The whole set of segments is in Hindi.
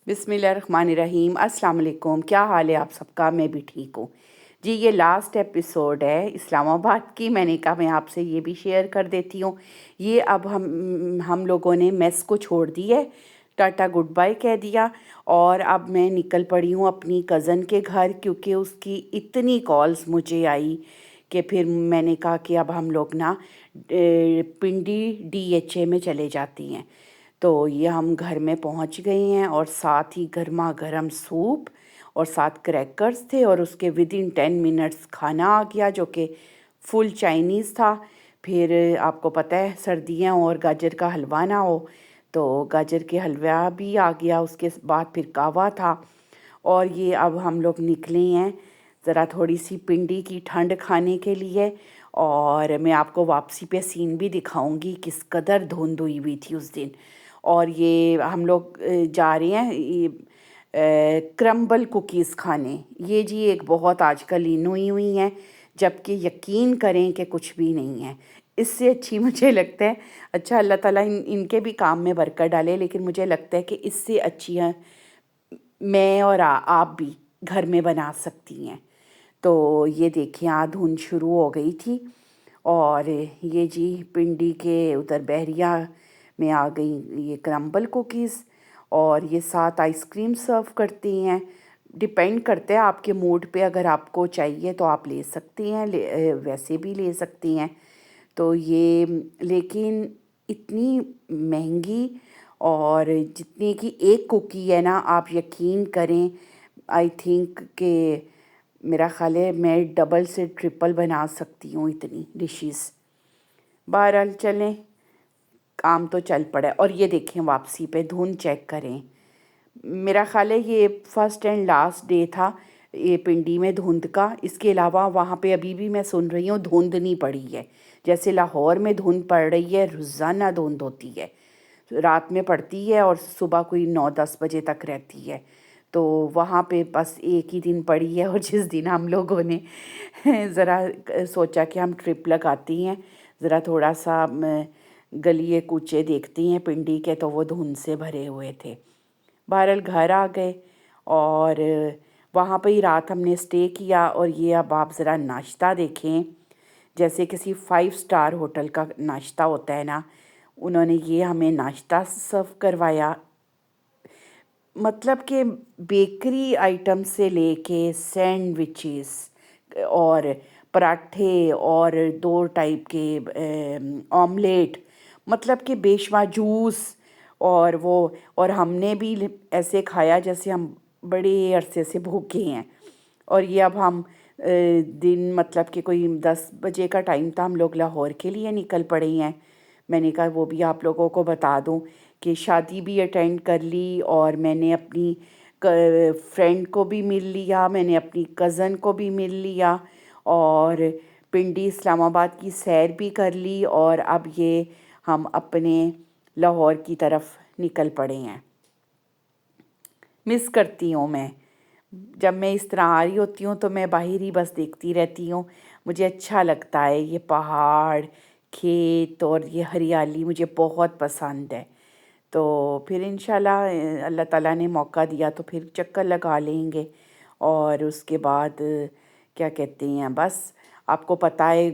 बिस्मिल्लाहिर्रहमानिर्रहीम। अस्सलाम वालेकुम। क्या हाल है आप सबका? मैं भी ठीक हूँ जी। ये लास्ट एपिसोड है इस्लामाबाद की। मैंने कहा मैं आपसे ये भी शेयर कर देती हूँ। ये अब हम लोगों ने मेस को छोड़ दी है, टाटा गुड बाय कह दिया। और अब मैं निकल पड़ी हूँ अपनी कज़न के घर, क्योंकि उसकी इतनी कॉल्स मुझे आई कि फिर मैंने कहा कि अब हम लोग ना पिंडी DHA में चले जाती हैं। तो ये हम घर में पहुंच गए हैं और साथ ही गर्मा गर्म सूप और साथ क्रैकर्स थे, और उसके विद इन 10 मिनट्स खाना आ गया जो कि फुल चाइनीज़ था। फिर आपको पता है सर्दियाँ और गाजर का हलवा ना हो, तो गाजर के हलवा भी आ गया। उसके बाद फिर कावा था। और ये अब हम लोग निकले हैं ज़रा थोड़ी सी पिंडी की ठंड खाने के लिए। और मैं आपको वापसी पे सीन भी दिखाऊंगी किस कदर धुंध हुई हुई थी उस दिन। और ये हम लोग जा रहे हैं ये क्रम्बल कुकीज़ खाने। ये जी एक बहुत आजकल इन हुई हैं, जबकि यकीन करें कि कुछ भी नहीं है इससे अच्छी। मुझे लगता है अच्छा अल्लाह ताला इनके भी काम में बरकत डाले, लेकिन मुझे लगता है कि इससे अच्छी है मैं और आप भी घर में बना सकती हैं। तो ये देखिए धुंध शुरू हो गई थी। और ये जी पिंडी के उधर बहरिया में आ गई ये क्रम्बल कुकीज़, और ये साथ आइसक्रीम सर्व करती हैं। डिपेंड करता है आपके मूड पे, अगर आपको चाहिए तो आप ले सकती हैं, वैसे भी ले सकती हैं। तो ये लेकिन इतनी महंगी, और जितने की एक कुकी है ना, आप यकीन करें आई थिंक कि मेरा ख़्याल है मैं डबल से ट्रिपल बना सकती हूँ इतनी डिशेस। बहरहाल चलें, काम तो चल पड़ा है। और ये देखें वापसी पे धुंध चेक करें। मेरा ख़्याल है ये फर्स्ट एंड लास्ट डे था ये पिंडी में धुंध का। इसके अलावा वहाँ पे अभी भी मैं सुन रही हूँ धुंध नहीं पड़ी है। जैसे लाहौर में धुंध पड़ रही है, रोज़ाना धुंध होती है, रात में पड़ती है और सुबह कोई 9-10 बजे तक रहती है। तो वहाँ पे बस एक ही दिन पड़ी है, और जिस दिन हम लोगों ने ज़रा सोचा कि हम ट्रिप लगाती हैं, ज़रा थोड़ा सा गलिए कूचे देखती हैं पिंडी के, तो वो धुंध से भरे हुए थे। बहरहाल घर आ गए और वहाँ पे ही रात हमने स्टे किया। और ये अब आप ज़रा नाश्ता देखें, जैसे किसी 5 स्टार होटल का नाश्ता होता है ना, उन्होंने ये हमें नाश्ता सर्व करवाया। मतलब कि बेकरी आइटम से लेके सैंडविचेस और पराठे और 2 टाइप के ऑमलेट, मतलब कि बेशुमार जूस। और वो और हमने भी ऐसे खाया जैसे हम बड़े अरसे से भूखे हैं। और ये अब हम दिन मतलब कि कोई 10 बजे का टाइम था, हम लोग लाहौर के लिए निकल पड़े हैं। मैंने कहा वो भी आप लोगों को बता दूं कि शादी भी अटेंड कर ली, और मैंने अपनी फ्रेंड को भी मिल लिया, मैंने अपनी कज़न को भी मिल लिया, और पिंडी इस्लामाबाद की सैर भी कर ली। और अब ये हम अपने लाहौर की तरफ निकल पड़े हैं। मिस करती हूँ मैं, जब मैं इस तरह आ रही होती हूँ तो मैं बाहर ही बस देखती रहती हूँ। मुझे अच्छा लगता है ये पहाड़, खेत और ये हरियाली मुझे बहुत पसंद है। तो फिर इंशाल्लाह अल्लाह ताला ने मौका दिया तो फिर चक्कर लगा लेंगे। और उसके बाद क्या कहते हैं, बस आपको पता है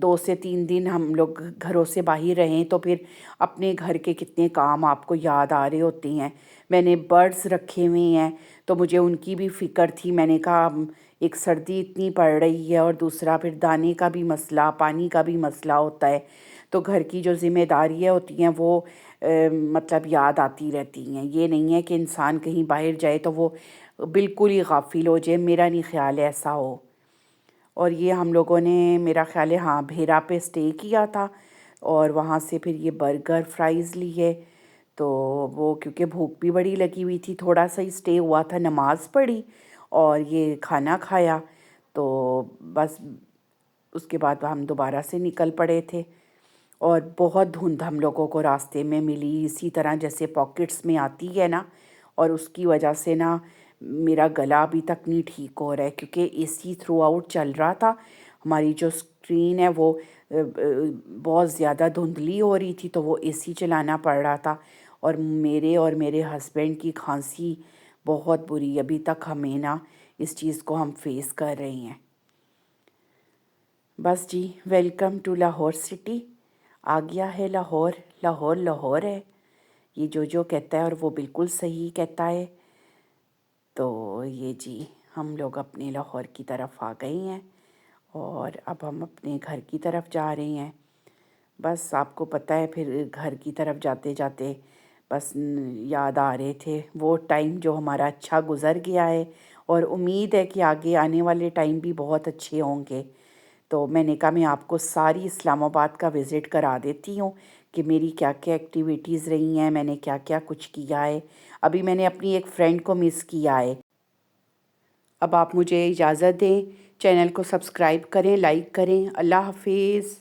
2 से 3 दिन हम लोग घरों से बाहर रहें तो फिर अपने घर के कितने काम आपको याद आ रहे होते हैं। मैंने बर्ड्स रखे हुए हैं तो मुझे उनकी भी फ़िक्र थी। मैंने कहा एक सर्दी इतनी पड़ रही है, और दूसरा फिर दाने का भी मसला, पानी का भी मसला होता है। तो घर की जो ज़िम्मेदारियाँ होती हैं वो मतलब याद आती रहती हैं। ये नहीं है कि इंसान कहीं बाहर जाए तो वो बिल्कुल ही गाफिल हो जाए, मेरा नहीं ख्याल है ऐसा हो। और ये हम लोगों ने मेरा ख्याल है हाँ भेरा पे स्टे किया था, और वहाँ से फिर ये बर्गर फ्राइज़ लिए। तो वो क्योंकि भूख भी बड़ी लगी हुई थी, थोड़ा सा ही स्टे हुआ था, नमाज़ पढ़ी और ये खाना खाया। तो बस उसके बाद हम दोबारा से निकल पड़े थे। और बहुत धुंध हम लोगों को रास्ते में मिली, इसी तरह जैसे पॉकेट्स में आती है ना, और उसकी वजह से ना मेरा गला अभी तक नहीं ठीक हो रहा है, क्योंकि एसी थ्रू आउट चल रहा था। हमारी जो स्क्रीन है वो बहुत ज़्यादा धुंधली हो रही थी, तो वो एसी चलाना पड़ रहा था। और मेरे हस्बैंड की खांसी बहुत बुरी, अभी तक हमें ना इस चीज़ को हम फेस कर रहे हैं। बस जी, वेलकम टू लाहौर सिटी। आ गया है लाहौर, लाहौर लाहौर है, ये जो कहता है और वो बिल्कुल सही कहता है। तो ये जी, हम लोग अपने लाहौर की तरफ आ गए हैं और अब हम अपने घर की तरफ जा रहे हैं। बस आपको पता है, फिर घर की तरफ जाते जाते बस याद आ रहे थे वो टाइम जो हमारा अच्छा गुज़र गया है, और उम्मीद है कि आगे आने वाले टाइम भी बहुत अच्छे होंगे। तो मैंने कहा मैं आपको सारी इस्लामाबाद का विज़िट करा देती हूँ कि मेरी क्या क्या एक्टिविटीज़ रही हैं, मैंने क्या क्या कुछ किया है। अभी मैंने अपनी एक फ्रेंड को मिस किया है। अब आप मुझे इजाज़त दें, चैनल को सब्सक्राइब करें, लाइक करें। अल्लाह हाफिज़।